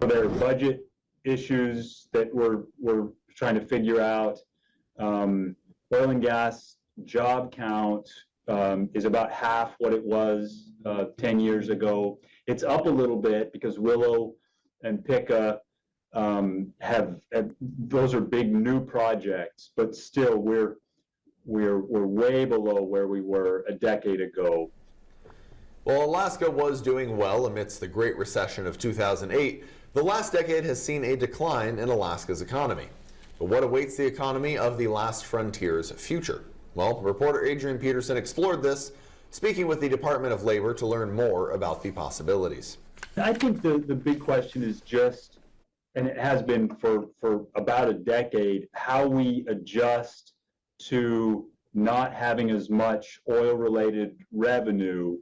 There are budget issues that we're trying to figure out. Oil and gas job count is about half what it was 10 years ago. It's up a little bit because Willow and Pica have those are big new projects, but still we're way below where we were a decade ago. While Alaska was doing well amidst the Great Recession of 2008, the last decade has seen a decline in Alaska's economy. But what awaits the economy of the last frontier's future? Well, reporter Adrian Peterson explored this, speaking with the Department of Labor to learn more about the possibilities. I think the big question is just, and it has been for about a decade, how we adjust to not having as much oil-related revenue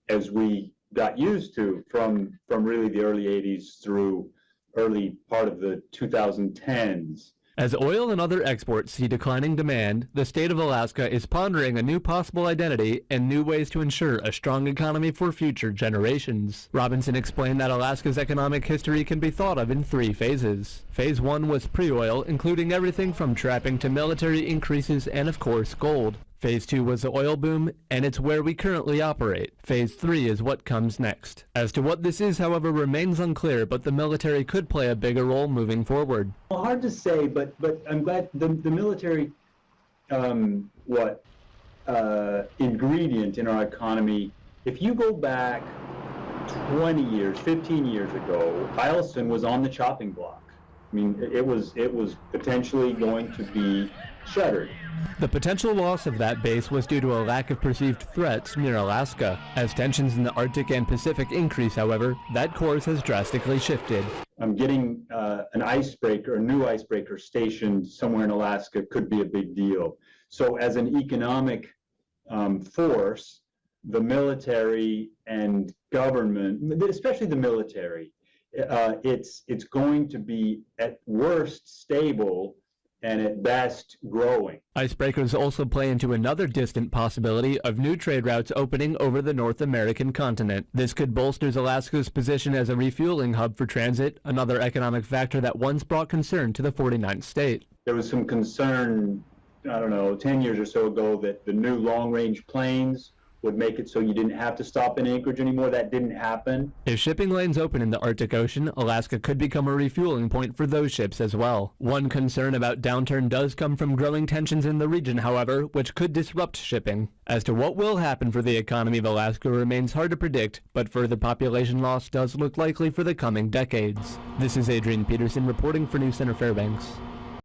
as we got used to from really the early 80s through early part of the 2010s. As oil and other exports see declining demand, the state of Alaska is pondering a new possible identity and new ways to ensure a strong economy for future generations. Robinson explained that Alaska's economic history can be thought of in 3 phases. Phase 1 was pre-oil, including everything from trapping to military increases and, of course, gold. Phase 2 was the oil boom, and it's where we currently operate. Phase 3 is what comes next. As to what this is, however, remains unclear, but the military could play a bigger role moving forward. Well, hard to say, but I'm glad the military ingredient in our economy, if you go back 20 years, 15 years ago, Eielson was on the chopping block. I mean, it was potentially going to be shuttered. The potential loss of that base was due to a lack of perceived threats near Alaska. As tensions in the Arctic and Pacific increase, however, that course has drastically shifted. Getting an icebreaker, a new icebreaker stationed somewhere in Alaska could be a big deal. So as an economic force, the military and government, especially the military, it's going to be at worst stable and at best growing. Icebreakers also play into another distant possibility of new trade routes opening over the North American continent. This could bolster Alaska's position as a refueling hub for transit, another economic factor that once brought concern to the 49th state. There was some concern, 10 years or so ago, that the new long-range planes would make it so you didn't have to stop in Anchorage anymore. That didn't happen. If shipping lanes open in the Arctic Ocean, Alaska could become a refueling point for those ships as well. One concern about downturn does come from growing tensions in the region, however, which could disrupt shipping. As to what will happen for the economy of Alaska remains hard to predict, but further population loss does look likely for the coming decades. This is Adrian Peterson reporting for News Center Fairbanks.